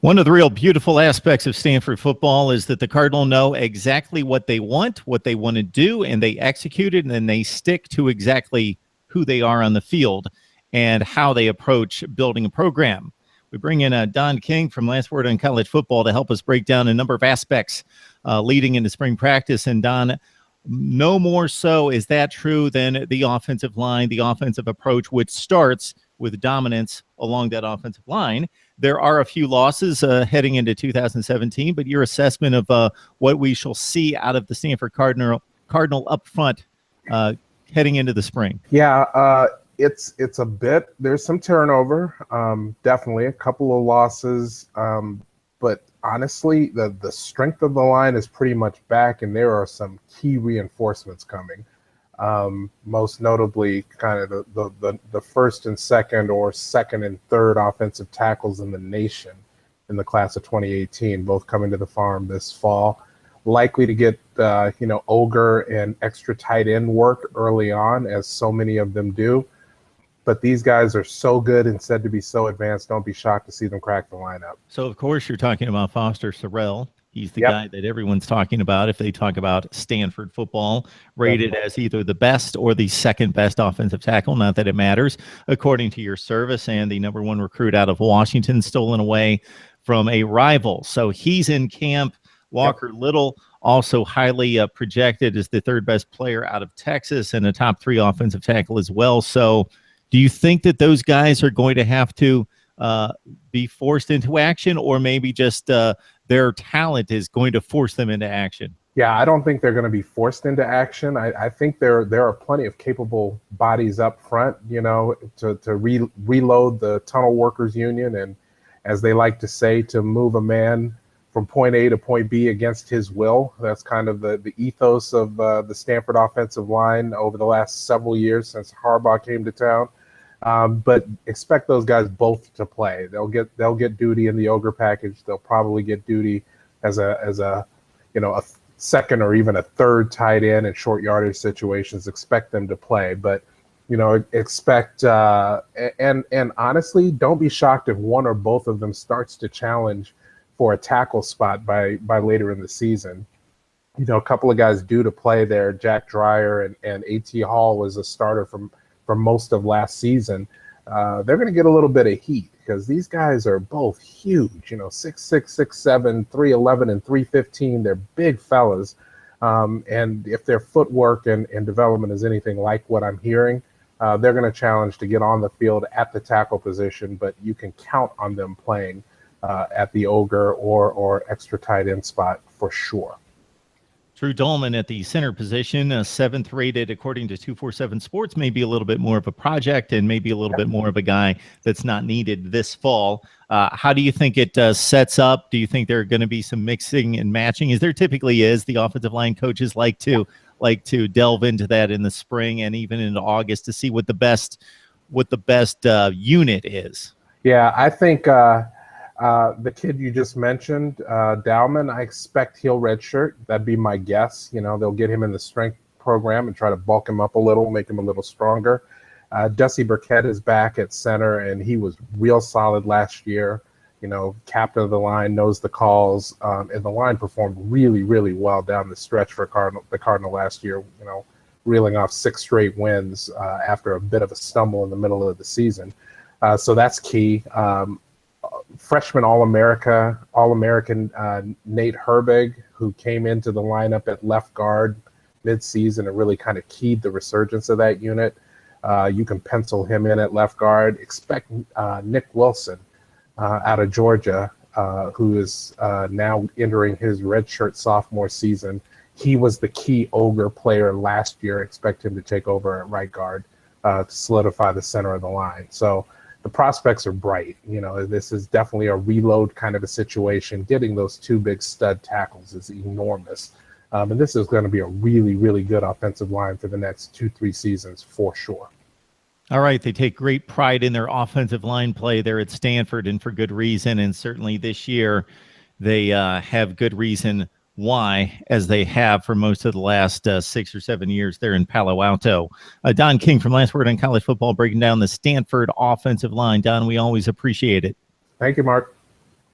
One of the real beautiful aspects of Stanford football is that the Cardinal know exactly what they want to do, and they execute it, and then they stick to exactly who they are on the field and how they approach building a program. We bring in Don King from Last Word on College Football to help us break down a number of aspects leading into spring practice. And Don, no more so is that true than the offensive line, the offensive approach, which starts with dominance along that offensive line. There are a few losses heading into 2017, but your assessment of what we shall see out of the Stanford Cardinal up front heading into the spring. Yeah, it's a bit. There's some turnover, definitely a couple of losses, but honestly, the strength of the line is pretty much back, and there are some key reinforcements coming. Most notably, kind of the first and second, or second and third offensive tackles in the nation in the class of 2018, both coming to the farm this fall. Likely to get ogre and extra tight end work early on, as so many of them do. But these guys are so good and said to be so advanced, don't be shocked to see them crack the lineup. So, of course, you're talking about Foster Sarell. He's the guy that everyone's talking about if they talk about Stanford football, rated as either the best or the second best offensive tackle. Not that it matters, according to your service, and the number one recruit out of Washington, stolen away from a rival. So he's in camp. Walker Little, also highly projected as the third best player out of Texas and a top 3 offensive tackle as well. So do you think that those guys are going to have to be forced into action, or maybe just their talent is going to force them into action? Yeah, I don't think they're going to be forced into action. I think there are plenty of capable bodies up front, to reload the tunnel workers union, and as they like to say, to move a man from point A to point B against his will. That's kind of the ethos of the Stanford offensive line over the last several years since Harbaugh came to town. But expect those guys both to play. They'll get duty in the ogre package. They'll probably get duty as a second or even a third tight end in short yardage situations. Expect them to play, but expect and honestly, don't be shocked if one or both of them starts to challenge for a tackle spot by later in the season. A couple of guys due to play there. Jack Dreyer and A.T. Hall was a starter for most of last season. They're going to get a little bit of heat because these guys are both huge, 6'6", 6'7", 311, and 315. They're big fellas. And if their footwork and development is anything like what I'm hearing, they're going to challenge to get on the field at the tackle position, but you can count on them playing at the ogre or extra tight end spot for sure. Drew Dolman at the center position, 7th rated according to 247 Sports, maybe a little bit more of a project and maybe a little bit more of a guy that's not needed this fall. How do you think it sets up? Do you think there are going to be some mixing and matching, as there typically is? The offensive line coaches like to delve into that in the spring and even into August to see what the best unit is. Yeah, I think the kid you just mentioned, Dowman, I expect he'll redshirt. That'd be my guess. They'll get him in the strength program and try to bulk him up a little, make him a little stronger. Dusty Burkett is back at center, and he was real solid last year. Captain of the line, knows the calls, and the line performed really, really well down the stretch for the Cardinal last year, reeling off 6 straight wins after a bit of a stumble in the middle of the season. So that's key. Freshman All-American Nate Herbig, who came into the lineup at left guard mid-season and really kind of keyed the resurgence of that unit. You can pencil him in at left guard. Expect Nick Wilson out of Georgia, who is now entering his redshirt sophomore season. He was the key ogre player last year. Expect him to take over at right guard to solidify the center of the line. So the prospects are bright. This is definitely a reload kind of a situation. Getting those 2 big stud tackles is enormous. And this is going to be a really, really good offensive line for the next 2-3 seasons for sure. All right. They take great pride in their offensive line play there at Stanford, and for good reason. And certainly this year they have good reason why, as they have for most of the last 6 or 7 years there in Palo Alto. Don King from Last Word on College Football breaking down the Stanford offensive line. Don, we always appreciate it. Thank you, Mark.